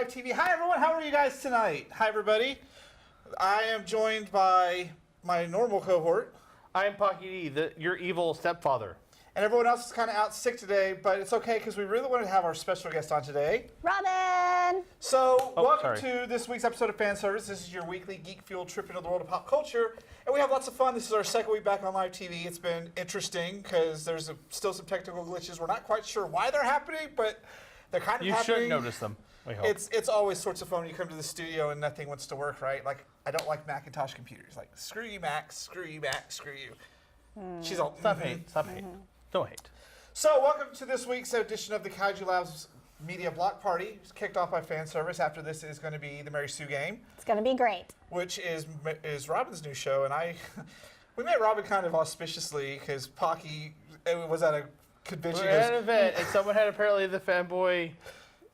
Live TV. Hi, everyone. How are you guys tonight? Hi, everybody. I am joined by my normal cohort. I'm Pocky D, your evil stepfather. And everyone else is kind of out sick today, but it's okay because we really wanted to have our special guest on today. Robin! So, welcome to this week's episode of Fan Service. This is your weekly geek-fueled trip into the world of pop culture. And we have lots of fun. This is our second week back on live TV. It's been interesting because there's still some technical glitches. We're not quite sure why they're happening, but they're kind of happening. You should notice them, we hope. It's always sorts of fun when you come to the studio and nothing wants to work, right? Like, I don't like Macintosh computers. Like, screw you, Mac, screw you, Mac, screw you. She's all, Stop hate. Don't hate. So, welcome to this week's edition of the Kaiju Labs Media Block Party. It's kicked off by Fan Service. After this is going to be the Mary Sue game. It's going to be great. Which is Robin's new show. And we met Robin kind of auspiciously because Pocky was at a convention. We were at an event, and someone had apparently the fanboy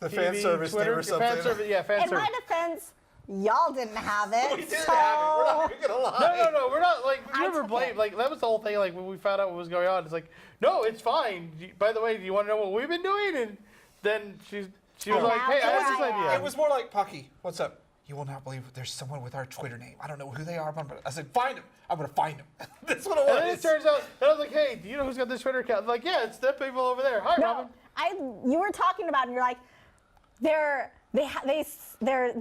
the TV, fan service Twitter, name or something. Fan service. In my defense, y'all didn't have it. We didn't have it. We're not going to lie. No. We're not, like, we never took blamed. it. Like, that was the whole thing, like, when we found out what was going on. It's like, no, it's fine. By the way, do you want to know what we've been doing? And then she was like, hey, I have this idea. It was more like, Pocky, what's up? You will not believe there's someone with our Twitter name. I don't know who they are, but I said, find him. I'm going to find him. That's what it was. And then it turns out, and I was like, hey, do you know who's got this Twitter account? I'm like, yeah, it's the people over there. Hi, Robin. You were talking about, and you're like, they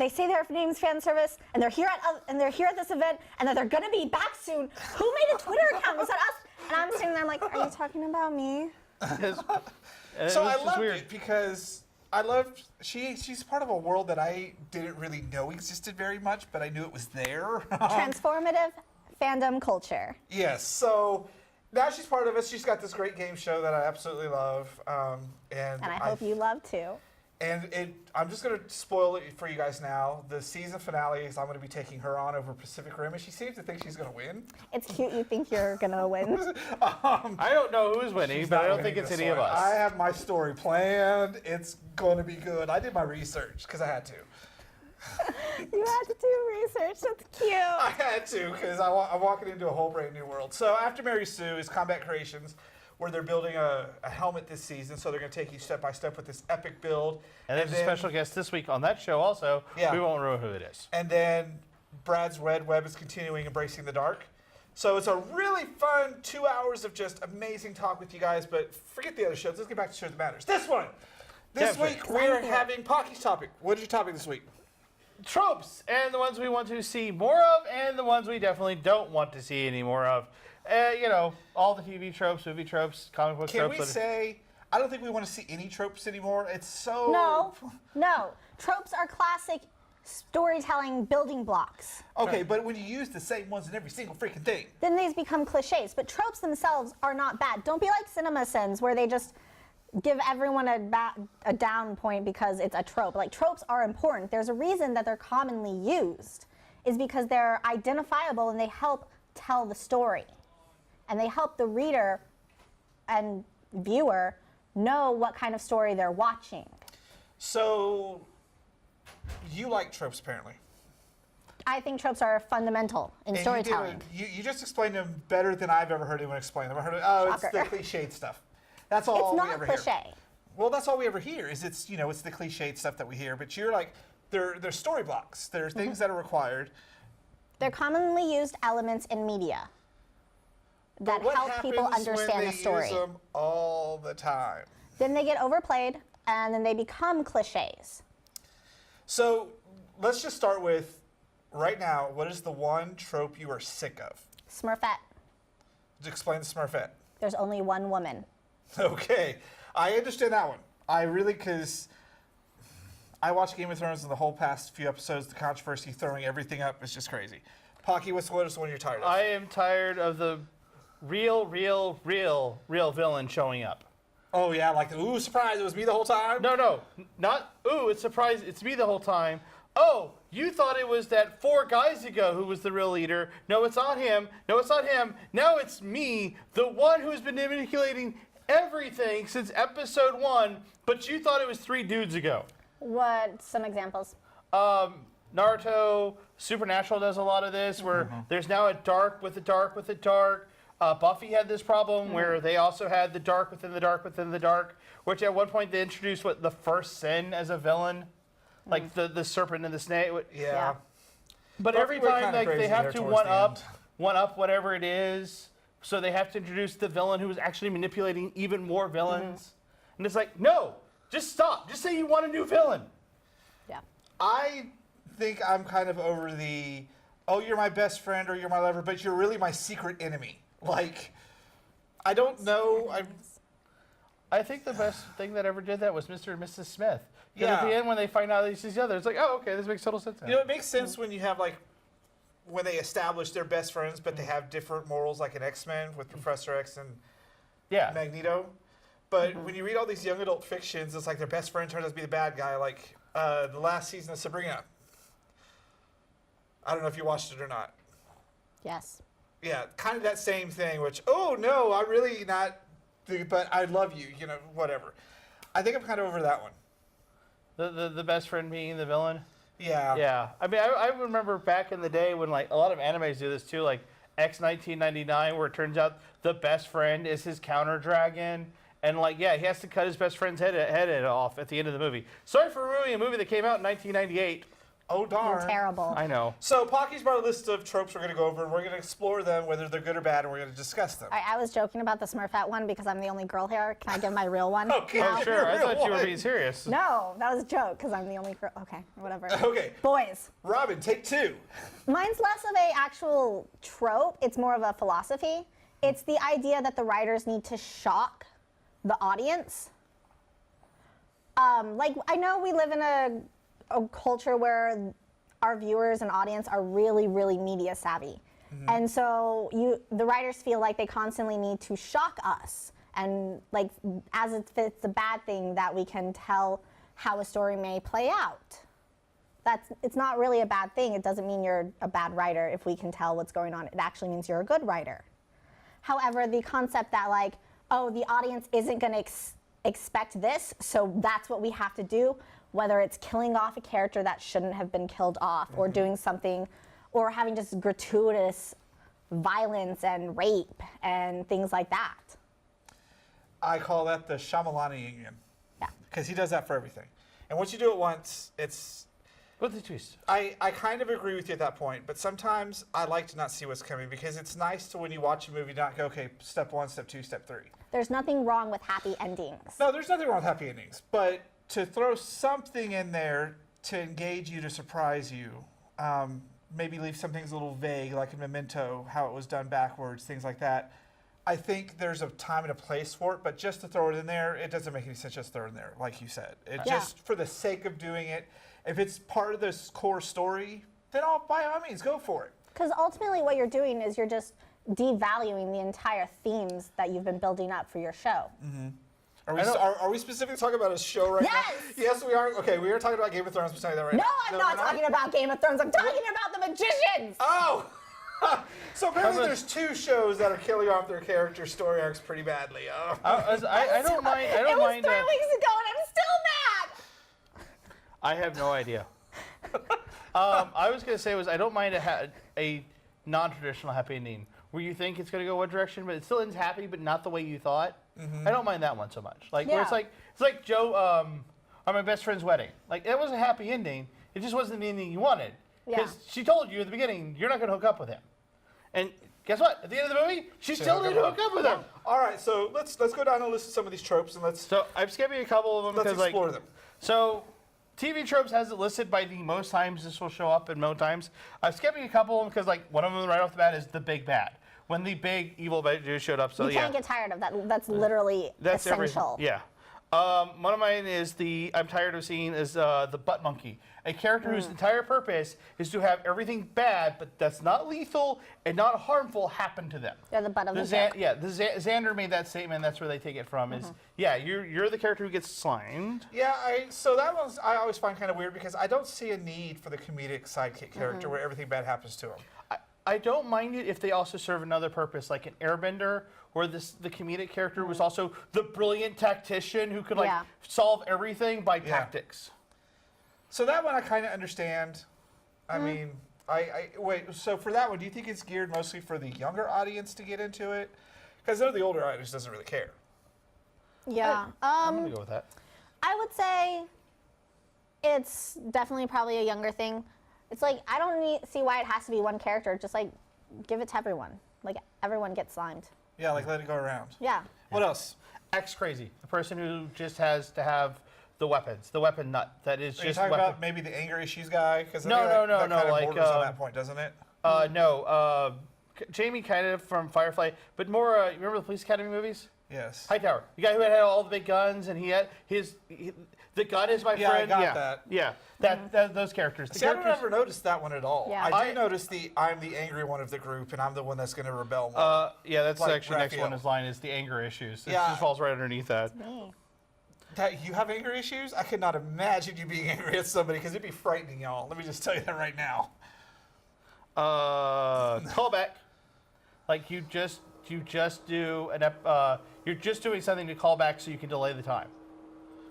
say their name's Fan Service, and they're here at this event, and that they're gonna be back soon. Who made a Twitter account? Was that us? And I'm sitting there like, are you talking about me? So I loved it because she's part of a world that I didn't really know existed very much, but I knew it was there. Transformative fandom culture. Yes. So now she's part of it. She's got this great game show that I absolutely love, and I hope you love too. And I'm just going to spoil it for you guys now. The season finale is I'm going to be taking her on over Pacific Rim, and she seems to think she's going to win. It's cute you think you're going to win. I don't know who's winning, but I don't think it's any of us. I have my story planned. It's going to be good. I did my research because I had to. You had to do research. That's cute. I had to because I'm walking into a whole brand new world. So after Mary Sue is Combat Creations, where they're building a helmet this season, so they're going to take you step by step with this epic build. And there's a special guest this week on that show also. Yeah. We won't ruin who it is. And then Brad's Red Web is continuing Embracing the Dark. So it's a really fun 2 hours of just amazing talk with you guys, but forget the other shows. Let's get back to shows that matters. This one! This week we're having Pocky's topic. What is your topic this week? Tropes, and the ones we want to see more of, and the ones we definitely don't want to see any more of. All the TV tropes, movie tropes, comic book tropes. Can we say, I don't think we want to see any tropes anymore. It's so... No. Tropes are classic storytelling building blocks. Okay, but when you use the same ones in every single freaking thing. Then these become cliches. But tropes themselves are not bad. Don't be like CinemaSins, where they just give everyone a down point because it's a trope. Like, tropes are important. There's a reason that they're commonly used, is because they're identifiable and they help tell the story. And they help the reader and viewer know what kind of story they're watching. So, you like tropes, apparently. I think tropes are fundamental in storytelling. You just explained them better than I've ever heard anyone explain them. I heard, it's the cliched stuff. That's all we ever hear. It's not cliche. Well, that's all we ever hear is it's the cliched stuff that we hear. But you're like, they're story blocks. There are things that are required. They're commonly used elements in media that help people understand the story. Use them all the time? Then they get overplayed, and then they become cliches. So let's just start with, right now, what is the one trope you are sick of? Smurfette. Explain the Smurfette. There's only one woman. Okay. I understand that one. I really, because I watched Game of Thrones and the whole past few episodes, the controversy throwing everything up is just crazy. Pocky, what is the one you're tired of? I am tired of the real villain showing up. Oh, yeah, like, ooh, surprise, it was me the whole time? No, not, ooh, it's surprise, it's me the whole time. Oh, you thought it was that 4 guys ago who was the real leader. No, it's not him. No, it's not him. Now it's me, the one who's been manipulating everything since episode 1, but you thought it was 3 dudes ago. What, some examples? Naruto, Supernatural does a lot of this, where there's now a dark with a dark with a dark. Buffy had this problem where they also had the dark within the dark within the dark, which at one point they introduced the first sin as a villain. like the serpent and the snake. Yeah. But Both every were time kinda like they crazy have there to towards one the up, end. one up whatever it is. So they have to introduce the villain who is actually manipulating even more villains. And it's like, no, just stop. Just say you want a new villain. Yeah. I think I'm kind of over the, oh, you're my best friend or you're my lover, but you're really my secret enemy. Like, I don't know. I think the best thing that ever did that was Mr. and Mrs. Smith. Because at Yeah. the end, when they find out that he's the other, it's like, oh, okay, this makes total sense. now. You know, it makes sense when you have like when they establish they're best friends, but they have different morals, like in X-Men with Professor X and Yeah. Magneto. But when you read all these young adult fictions, it's like their best friend turns out to be the bad guy. Like the last season of Sabrina. I don't know if you watched it or not. Yes. Yeah, kind of that same thing. Which, oh no, I'm really not. But I love you. You know, whatever. I think I'm kind of over that one. The best friend being the villain. Yeah. Yeah, I mean, I remember back in the day when like a lot of animes do this too, like X 1999, where it turns out the best friend is his counter dragon, and like yeah, he has to cut his best friend's head off at the end of the movie. Sorry for ruining a movie that came out in 1998. Oh darn. You're terrible. I know. So Pocky's brought a list of tropes we're going to go over, and we're going to explore them, whether they're good or bad, and we're going to discuss them. I was joking about the Smurfette one because I'm the only girl here. Can I give my real one? Okay. now? Oh sure, I Real thought you were one. being serious. No, that was a joke because I'm the only girl. Okay, whatever. Okay. Boys. Robin, take two. Mine's less of a actual trope. It's more of a philosophy. It's the idea that the writers need to shock the audience. Like I know we live in a culture where our viewers and audience are really, really media savvy. And so the writers feel like they constantly need to shock us. And like, as if it's a bad thing that we can tell how a story may play out. It's not really a bad thing. It doesn't mean you're a bad writer if we can tell what's going on. It actually means you're a good writer. However, the concept that like, oh, the audience isn't gonna expect this, so that's what we have to do, whether it's killing off a character that shouldn't have been killed off, or doing something, or having just gratuitous violence and rape and things like that. I call that the Shyamalanian. Yeah. Because he does that for everything. And once you do it once, it's... What's the twist? I kind of agree with you at that point, but sometimes I like to not see what's coming because it's nice to, when you watch a movie, not go, okay, step one, step two, step three. There's nothing wrong with happy endings. No, there's nothing wrong with happy endings, but to throw something in there to engage you, to surprise you, maybe leave some things a little vague, like in Memento, how it was done backwards, things like that. I think there's a time and a place for it, but just to throw it in there, it doesn't make any sense just throw it in there, like you said. It Yeah. just for the sake of doing it. If it's part of this core story, then by all means, go for it. Because ultimately what you're doing is you're just devaluing the entire themes that you've been building up for your show. Are we specifically talking about a show right Yes! now? Yes, we are. Okay, we are talking about Game of Thrones. We're talking about that right No, now. I'm not we're talking about Game of Thrones. I'm talking about the magicians. Oh! So apparently I'm a- there's two shows that are killing off their character story arcs pretty badly. I don't mind. I It don't was mind. 3 weeks ago, and I'm still mad. I have no idea. I was gonna say I don't mind a non-traditional happy ending where you think it's gonna go one direction, but it still ends happy, but not the way you thought. I don't mind that one so much. Like where Yeah. it's like Joe on my best friend's wedding. Like it was a happy ending. It just wasn't the ending you wanted because she told you at the beginning you're not gonna hook up with him, and guess what? At the end of the movie, she still hook didn't up hook up with him. All right, so let's go down and list some of these tropes and let's So I'm skipping a couple of them because explore like them. so. TV tropes has it listed by the most times this will show up and most times. I'm skipping a couple of them because like one of them right off the bat is the big bad. When the big evil bad dude showed up. So You yeah, can't get tired of that. That's literally that's essential. everything. Yeah. One of mine is I'm tired of seeing is the butt monkey, a character whose entire purpose is to have everything bad, but that's not lethal and not harmful happen to them. They're the butt of the Xan- joke. yeah, Xander made that statement. That's where they take it from. Is yeah, you're the character who gets slimed. Yeah, so that one's I always find kind of weird because I don't see a need for the comedic sidekick character where everything bad happens to him. I don't mind it if they also serve another purpose, like an Airbender, where the comedic character was also the brilliant tactician who could like Yeah. solve everything by tactics. So that one I kind of understand. I mean, I wait. So for that one, do you think it's geared mostly for the younger audience to get into it? Because I know the older audience doesn't really care. Oh, Um, Yeah. I'm gonna go with that. I would say It's definitely probably a younger thing. It's like, I don't see why it has to be one character. Just like, give it to everyone. Like, everyone gets slimed. Yeah, like let it go around. Yeah. What else? X crazy, the person who just has to have the weapons, the weapon nut. That is Are you just talking weapon. about maybe the anger issues guy? Because No, that kind of like, borders on that point, doesn't it? No, Jamie kind of from Firefly, but more. You remember the Police Academy movies? Yes. Hightower, the guy who had all the big guns, and he had the gun is my Yeah, I friend. got that. Yeah, those characters. The See, I characters. don't ever notice that one at all. Yeah. I do notice I'm the angry one of the group, and I'm the one that's going to rebel more. Yeah, that's like actually next Raphael. one. His line is the anger issues. It Yeah. just falls right underneath that. Me. That you have anger issues? I could not imagine you being angry at somebody because it'd be frightening, y'all. Let me just tell you that right now. Callback, like you just do you're just doing something to call back so you can delay the time.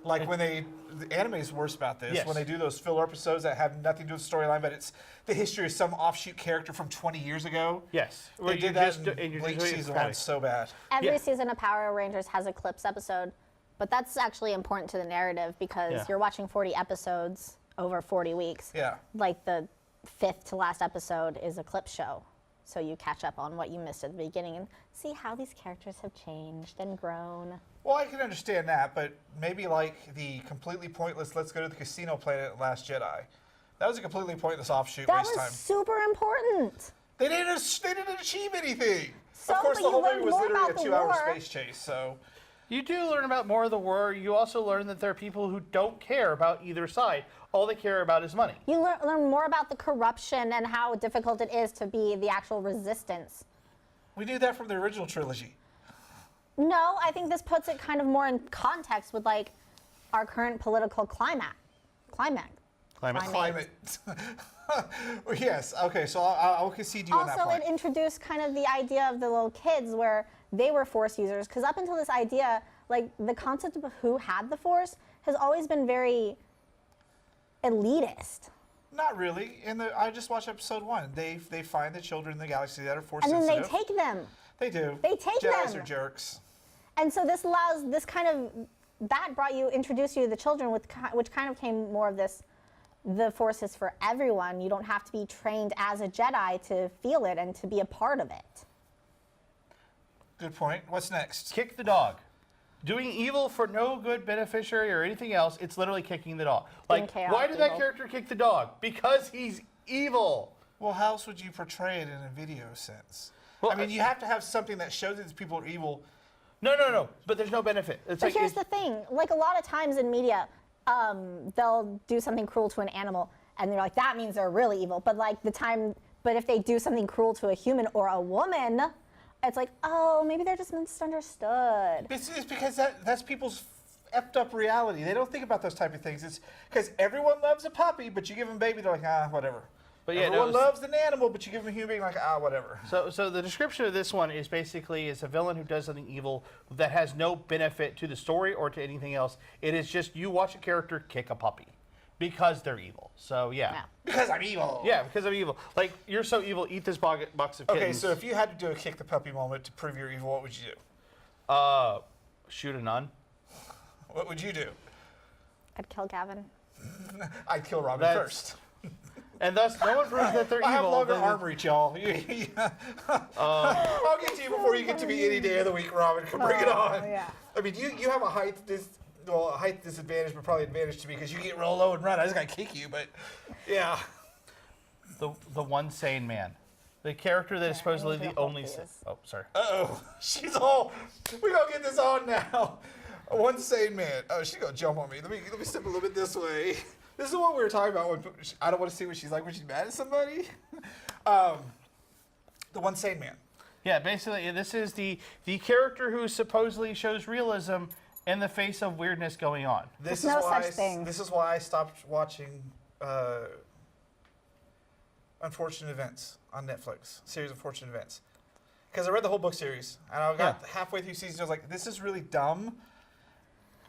Like when the anime is worse about this, Yes. when they do those filler episodes that have nothing to do with the storyline, but it's the history of some offshoot character from 20 years ago. Yes, They you did that just do- and in you're Bleach just doing it season for 1 so bad. Every Yeah. season of Power Rangers has a clips episode, but that's actually important to the narrative because Yeah. you're watching 40 episodes over 40 weeks. Yeah. Like the 5th to last episode is a clip show. So you catch up on what you missed at the beginning and see how these characters have changed and grown. Well, I can understand that, but maybe like the completely pointless "Let's go to the casino planet" Last Jedi. That was a completely pointless offshoot That waste was time. super important. They didn't achieve anything. So, of course, but the you whole movie learned was more literally a about the 2-hour war. space chase. So You do learn about more of the war. You also learn that there are people who don't care about either side. All they care about is money. You learn more about the corruption and how difficult it is to be the actual resistance. we knew that from the original trilogy. No, I think this puts it kind of more in context with like our current political climate. Climate. Climate. Yes. Okay. So I'll concede you on that Also, point. it introduced kind of the idea of the little kids where they were Force users. Because up until this idea, like the concept of who had the Force has always been very elitist. Not really. I just watched episode 1. They find the children in the galaxy that are Force And then sensitive. they take them. They do. They take Jedis them. are jerks. And so this allows this kind of, that introduced you to the children, which kind of came more of this, the Force is for everyone. You don't have to be trained as a Jedi to feel it and to be a part of it. Good point. What's next? Kick the dog. Doing evil for no good beneficiary or anything else, it's literally kicking the dog. Like, chaos why did that evil. character kick the dog? Because he's evil. Well, how else would you portray it in a video sense? Well, I mean, you have to have something that shows that these people are evil. No. But there's no benefit. It's But like here's the thing, like a lot of times in media, they'll do something cruel to an animal and they're like, that means they're really evil. But but if they do something cruel to a human or a woman, it's like, oh, maybe they're just misunderstood. It's because that's people's effed up reality. They don't think about those type of things. It's because everyone loves a puppy, but you give them a baby, they're like, whatever. But yeah, everyone no, loves an animal, but you give them a human being, like, whatever. So the description of this one is basically it's a villain who does something evil that has no benefit to the story or to anything else. It is just you watch a character kick a puppy because they're evil. So yeah. Because I'm evil. Yeah, because I'm evil. Like, you're so evil, eat this box of kittens. Okay, so if you had to do a kick the puppy moment to prove you're evil, what would you do? Shoot a nun. What would you do? I'd kill Gavin. I'd kill Robin That's- first. And thus, no one proves that they're I have evil. longer than- arm reach, y'all. I'll get to you before you get to me any day of the week, Robin. Bring it on. yeah. I mean, you have a height disadvantage, but probably advantage to me because you get real low and run. I just gotta kick you, but yeah. The one sane man. The character that is supposedly real the only... please. Oh, sorry. Uh-oh. She's all, we gonna get this on now. One sane man. Oh, she's gonna jump on me. Let me step a little bit this way. This is what we were talking about. When I don't want to see what she's like when she's mad at somebody. The one sane man. Yeah, basically, this is the character who supposedly shows realism in the face of weirdness going on. This There's is no why such thing. This is why I stopped watching Unfortunate Events on Netflix. Series of Unfortunate Events. Because I read the whole book series, and I got halfway through season. I was like, "This is really dumb."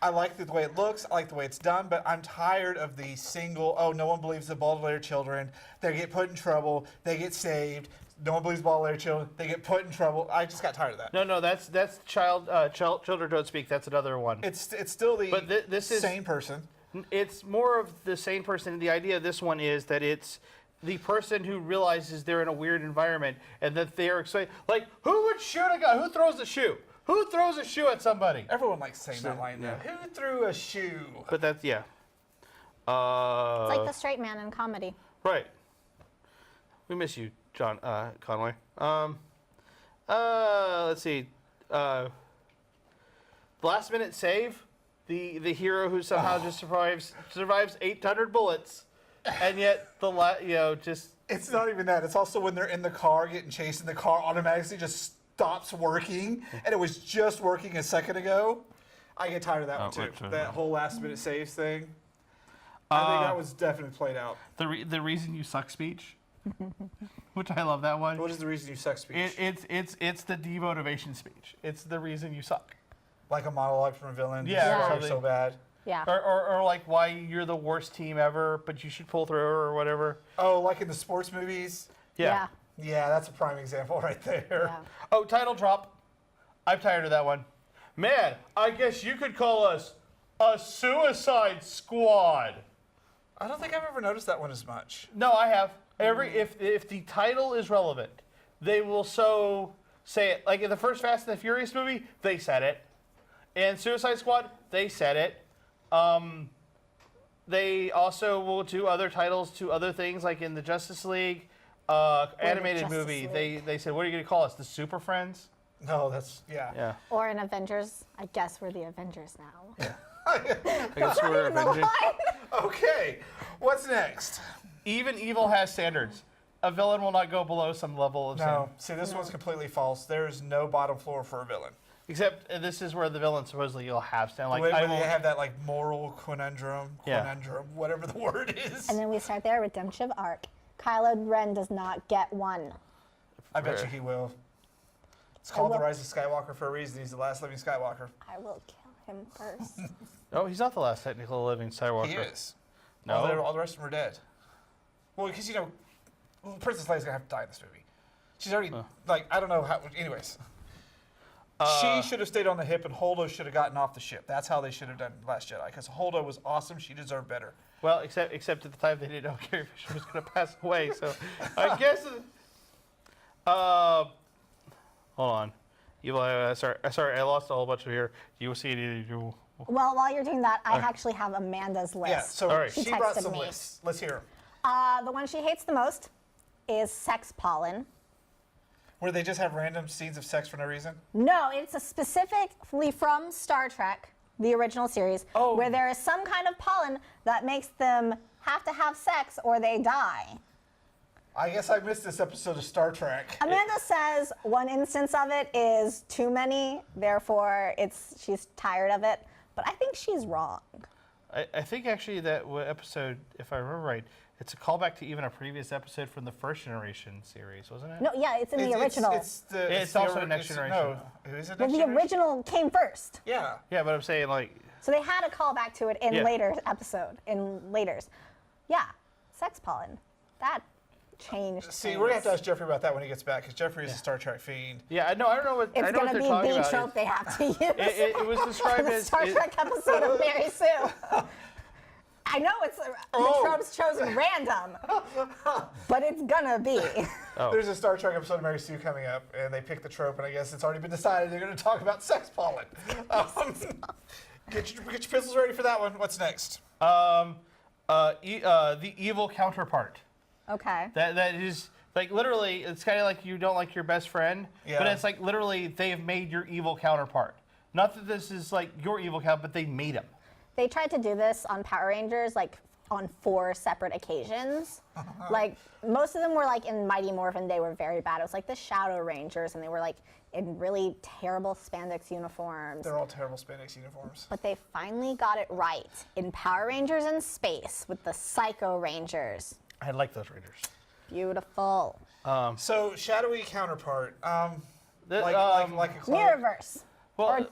I like the way it looks. I like the way it's done, but I'm tired of the single. Oh, no one believes the Baudelaire children. They get put in trouble. They get saved. No one believes Baudelaire children. They get put in trouble. I just got tired of that. No, that's children don't speak. That's another one. It's still the But this is- same person. It's more of the sane person. The idea of this one is that it's the person who realizes they're in a weird environment and that they're excited. Like, who would shoot a guy? Who throws a shoe? Who throws a shoe at somebody? Everyone likes saying that line now. Who threw a shoe? But that's, yeah. It's like the straight man in comedy. Right. We miss you, John Conway. Let's see. Last minute save. The hero who somehow just survives 800 bullets, and yet just. It's not even that. It's also when they're in the car getting chased and the car automatically just stops working, and it was just working a second ago. I get tired of that one too. That whole last minute saves thing. I think that was definitely played out. The reason you suck speech, which I love that one. What is the reason you suck speech? It's the demotivation speech. It's the reason you suck. Like a monologue from a villain. Yeah, This is probably. so bad. Yeah. Or like why you're the worst team ever, but you should pull through or whatever. Oh, like in the sports movies. Yeah. Yeah, that's a prime example right there. Yeah. Oh, title drop. I'm tired of that one. Man, I guess you could call us a Suicide Squad. I don't think I've ever noticed that one as much. No, I have. If the title is relevant, they will say it. Like in the first Fast and the Furious movie, they said it. In Suicide Squad, they said it. They also will do other titles to other things, like in the Justice League animated Justice movie. League. They said, "What are you going to call us? The Super Friends?" No, that's, yeah. Yeah. Or in Avengers. I guess we're the Avengers now. I guess we're Avengers. Okay, what's next? Even evil has standards. A villain will not go below some level of sin. No, see, this one's completely false. There's no bottom floor for a villain. Except this is where the villain supposedly you'll have stand. Like When I they will, have that like moral conundrum, Yeah. whatever the word is. And then we start their redemptive arc. Kylo Ren does not get one. I bet you he will. It's called The Rise of Skywalker for a reason. He's the last living Skywalker. I will kill him first. Oh, he's not the last technical living Skywalker. He is. No. All the rest of them are dead. Well, because, Princess Leia's going to have to die in this movie. She's already, I don't know how, anyways. She should have stayed on the hip and Holdo should have gotten off the ship. That's how they should have done Last Jedi. Because Holdo was awesome. She deserved better. Well, except at the time they didn't know Carrie Fisher was going to pass away. So I guess. Hold on. Sorry, I lost a whole bunch of here. You see it? Well, while you're doing that, I actually have Amanda's list. Yeah, so All right. she She brought texted some me. lists. Let's hear 'em. The one she hates the most is sex pollen. Where they just have random scenes of sex for no reason? No, it's a specifically from Star Trek, the original series, where there is some kind of pollen that makes them have to have sex or they die. I guess I missed this episode of Star Trek. Amanda says one instance of it is too many, therefore she's tired of it. But I think she's wrong. I think actually that episode, if I remember right, it's a callback to even a previous episode from the First Generation series, wasn't it? No, yeah, it's in the original. It's also Next Generation. No, is it Well, Next the Generation? original came first. Yeah. Yeah, but I'm saying like. So they had a callback to it in Yeah. later episode, in laters. Yeah, sex pollen. That changed See, things. we're going to have to ask Jeffrey about that when he gets back, because Jeffrey is a Star Trek fiend. Yeah, I know what It's I know going what to they're be talking the about. trope they have to use. It was described the as Star Trek episode of Mary Sue. I know it's the trope's chosen random, but it's gonna be. There's a Star Trek episode of Mary Sue coming up, and they picked the trope, and I guess it's already been decided they're going to talk about sex pollen. Get your pistols ready for that one. What's next? the evil counterpart. Okay. That is like literally, it's kind of like you don't like your best friend, Yeah. but it's like literally they've made your evil counterpart. Not that this is like your evil counterpart, but they made him. They tried to do this on Power Rangers, like on 4 separate occasions. Like most of them were like in Mighty Morphin, they were very bad. It was like the Shadow Rangers, and they were like in really terrible spandex uniforms. They're all terrible spandex uniforms. But they finally got it right in Power Rangers in Space with the Psycho Rangers. I like those Rangers. Beautiful. So, shadowy counterpart. The- Like a clone. Mirrorverse. Well, Or-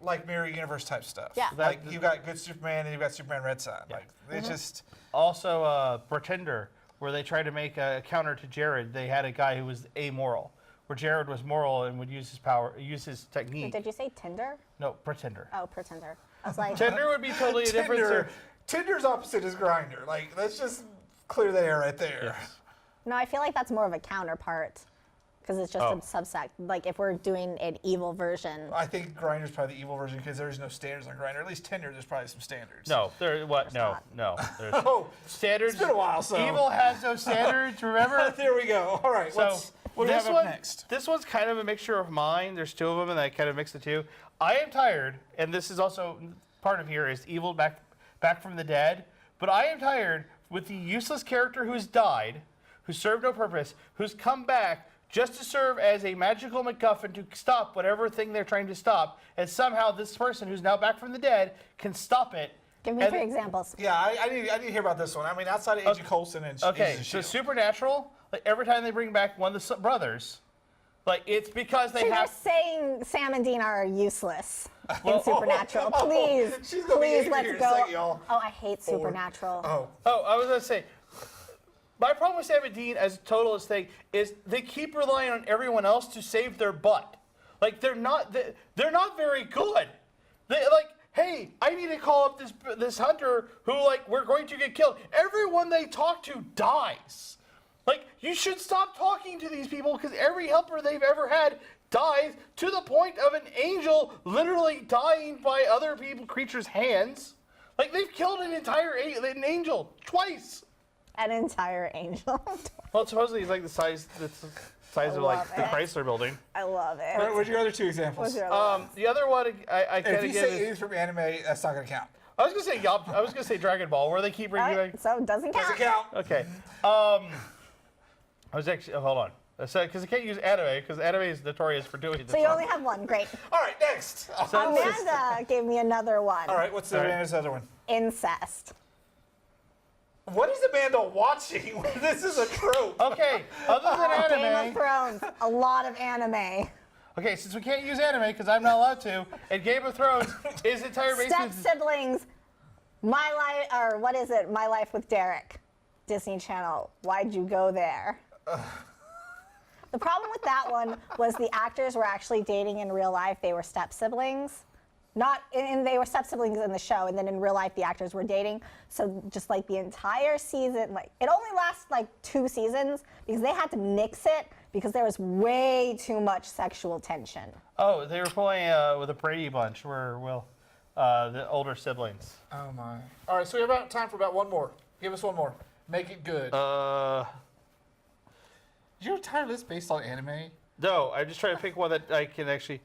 Like mirror universe type stuff. Yeah. Like you got good Superman and you got Superman Red Sun. Like it's just also Pretender, where they tried to make a counter to Jared. They had a guy who was amoral, where Jared was moral and would use his power, use his technique. Did you say Tinder? No, Pretender. Oh, Pretender. I was like, Tinder would be totally a different. Tinder. Tinder's opposite is Grindr. Like, let's just clear the air right there. Yes. No, I feel like that's more of a counterpart because it's just Oh. a subsect. Like if we're doing an evil version. I think Grindr's probably the evil version because there's no standards on Grindr. At least Tinder, there's probably some standards. No, there. What? No, not. no. There's Oh, standards. it's been a while, so. Evil has no standards. Remember? there we go. All right, So what do we this have up one, next? this one's kind of a mixture of mine. There's two of them, and I kind of mix the two. I am tired, and this is also part of here is evil back from the dead. But I am tired with the useless character who's died, who served no purpose, who's come back just to serve as a magical MacGuffin to stop whatever thing they're trying to stop, and somehow this person who's now back from the dead can stop it. Give me And- 3 examples. Yeah, I need to hear about this one. I mean, outside of Agent Coulson and Okay, Agents of so S.H.I.E.L.D. Supernatural, like every time they bring back one of the brothers, like it's because they So you're have. saying Sam and Dean are useless Well- in Supernatural. oh, Please, she's gonna be please angry let's here in a go. second, y'all. Oh, I hate Supernatural. Oh, Oh, I was gonna say, my problem with Sam and Dean as a totalist thing is they keep relying on everyone else to save their butt. Like they're not very good. They like, hey, I need to call up this hunter who like we're going to get killed. Everyone they talk to dies. Like you should stop talking to these people because every helper they've ever had dies to the point of an angel literally dying by other creatures' hands. Like they've killed an entire an angel twice. An entire angel. Well, supposedly he's like the size of like love the it. Chrysler Building. I love it. all right, what's your other two examples? What's your other one? The other one I If kind you of say give is, aliens from anime, that's not gonna count. I was gonna say Dragon Ball, where they keep bringing All back. right, so it doesn't count. Doesn't count. Okay. I was actually hold on. I said because I can't use anime because anime is notorious for doing this. So you only have one. Great. All right, next. Amanda gave me another one. All right, what's the All right. Amanda's other one? Incest. What is Amanda watching? This is a trope. Okay. Other than Game of anime. Thrones. A lot of anime. Okay, since we can't use anime because I'm not allowed to, and Game of Thrones is entire Step basis. siblings. My life, or what is it? My Life with Derek. Disney Channel. Why'd you go there? The problem with that one was the actors were actually dating in real life. They were step siblings. They were step siblings in the show, and then in real life the actors were dating. So just like the entire season, like it only lasts like 2 seasons because they had to nix it because there was way too much sexual tension. Oh, they were playing with a Brady Bunch, where the older siblings. Oh my. All right, so we have about time for about one more. Give us one more. Make it good. Is your entire list based on anime? No, I'm just trying to pick one that I can actually.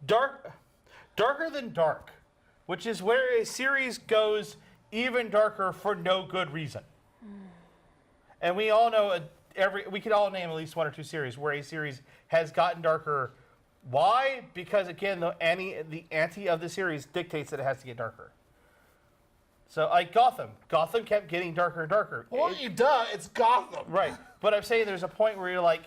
Darker Than Dark, which is where a series goes even darker for no good reason. And we all know we can all name at least 1 or 2 series where a series has gotten darker. Why? Because again, the ante of the series dictates that it has to get darker. So like Gotham kept getting darker and darker. Well, duh, it's Gotham. Right. But I'm saying there's a point where you're like,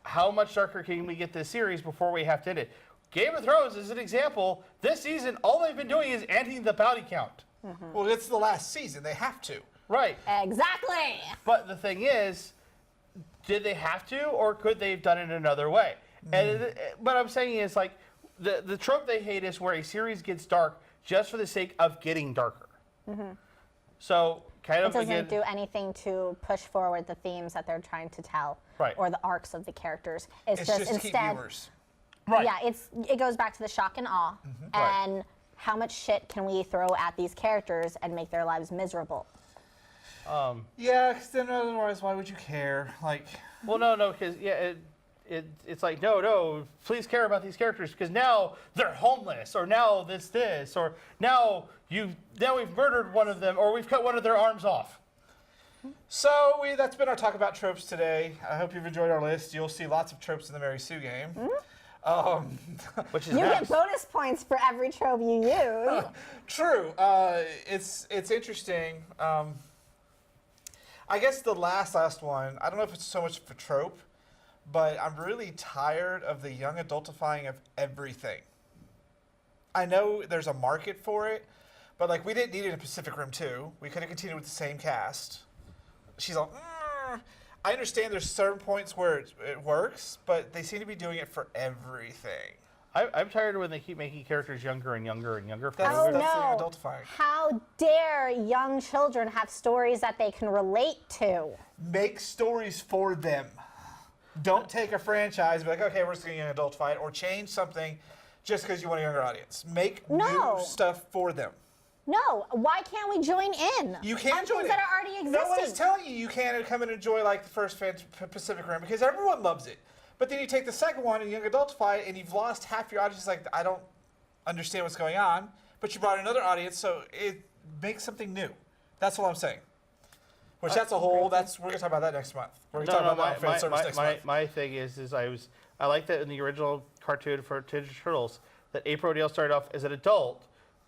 how much darker can we get this series before we have to end it? Game of Thrones is an example. This season, all they've been doing is anteing the bounty count. Well, it's the last season. They have to. Right. Exactly. But the thing is, did they have to, or could they have done it another way? And what I'm saying is, like, the trope they hate is where a series gets dark just for the sake of getting darker. So, kind It of doesn't again, do anything to push forward the themes that they're trying to tell, Right. or the arcs of the characters. It's, It's just, just to keep instead, viewers. right. yeah, it goes back to the shock and awe, Right. and how much shit can we throw at these characters and make their lives miserable? Yeah, because then otherwise, why would you care? Like, Well, no, because it's like no, please care about these characters because now they're homeless, or now this, or now we've murdered one of them, or we've cut one of their arms off. so that's been our talk about tropes today. I hope you've enjoyed our list. You'll see lots of tropes in the Mary Sue game. Which is You next. get bonus points for every trope you use. True. It's interesting. I guess the last one, I don't know if it's so much of a trope, but I'm really tired of the young adultifying of everything. I know there's a market for it, but like we didn't need it in Pacific Rim 2. We could have continued with the same cast. She's like, I understand there's certain points where it works, but they seem to be doing it for everything. I'm tired when they keep making characters younger and younger and younger. That's- Oh that's no! the adultifying. How dare young children have stories that they can relate to? Make stories for them. Don't take a franchise and be like, okay, we're just going to adultify it, or change something just because you want a younger audience. Make No. new stuff for them. No, why can't we join in? You can on join things it. that are already existing. No one is telling you can't come and enjoy like the first Pacific Rim because everyone loves it. But then you take the second one and you adultify it, and you've lost half your audience. Like, I don't understand what's going on. But you brought another audience, so it makes something new. That's what I'm saying. Which that's a whole. We're gonna talk about that next month. We're gonna talk about that on fan service next month. my thing is I like that in the original cartoon for Ninja Turtles that April O'Neil started off as an adult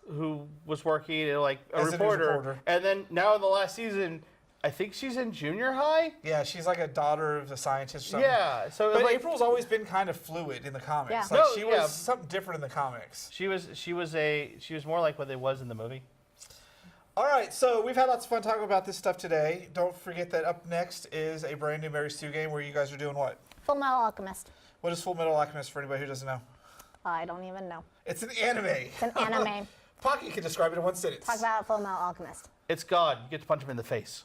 who was working like a As a news reporter, reporter. and then now in the last season, I think she's in junior high. Yeah, she's like a daughter of a scientist or something. Yeah, so But like, April's always been kind of fluid in the comics. Yeah. Like No, she yeah. was something different in the comics. she was more like what they was in the movie. All right, so we've had lots of fun talking about this stuff today. Don't forget that up next is a brand new Mary Sue game where you guys are doing what? Full Metal Alchemist. What is Full Metal Alchemist for anybody who doesn't know? I don't even know. It's an anime. It's an anime. Pocky can describe it in one sentence. Talk about Full Metal Alchemist. It's God. You get to punch him in the face.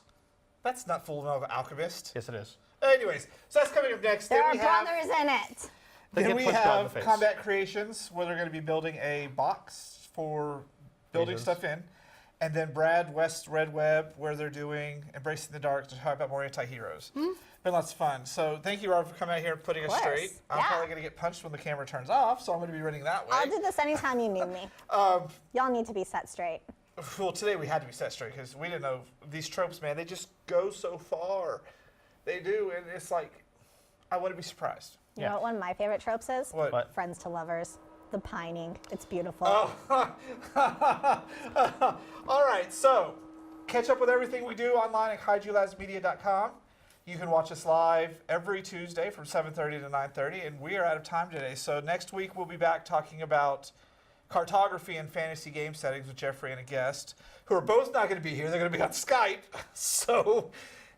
That's not Full Metal Alchemist. Yes, it is. Anyways, so that's coming up next. There Then are we have, brothers in it. They then get we punched God in the have face. Combat Creations, where they're going to be building a box for building Jesus. stuff in. And then Brad West Red Web, where they're doing Embracing the Dark to talk about more anti-heroes. Been lots of fun. So thank you, Rob, for coming out here and putting us course. straight. I'm Yeah. probably going to get punched when the camera turns off, so I'm going to be running that way. I'll do this anytime you need me. Y'all need to be set straight. Well, today we had to be set straight because we didn't know these tropes, man. They just go so far. They do, and it's like, I want to be surprised. You Yeah. know what one of my favorite tropes is? What? What? Friends to lovers. The pining. It's beautiful. All right, so catch up with everything we do online at kaijulabsmedia.com. You can watch us live every Tuesday from 7:30 to 9:30, and we are out of time today. So next week we'll be back talking about cartography and fantasy game settings with Jeffrey and a guest, who are both not going to be here. They're going to be on Skype. So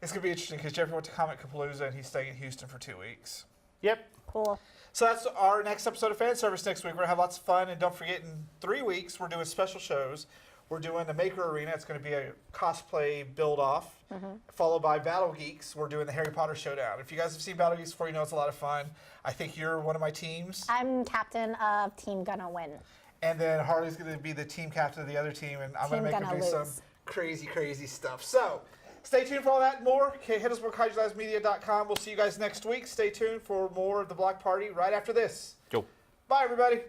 it's going to be interesting because Jeffrey went to Comic Kapalooza and he's staying in Houston for 2 weeks. Yep. Cool. So that's our next episode of Fan Service next week. We're going to have lots of fun. And don't forget, in 3 weeks, we're doing special shows. We're doing the Maker Arena. It's going to be a cosplay build-off, followed by Battle Geeks. We're doing the Harry Potter Showdown. If you guys have seen Battle Geeks before, you know it's a lot of fun. I think you're one of my teams. I'm captain of Team Gonna Win. And then Harley's going to be the team captain of the other team. And I'm going to Team make her do gonna some lose. crazy, crazy stuff. So stay tuned for all that and more. Okay, hit us up at kaijulabsmedia.com. We'll see you guys next week. Stay tuned for more of the Block Party right after this. Go. Bye, everybody.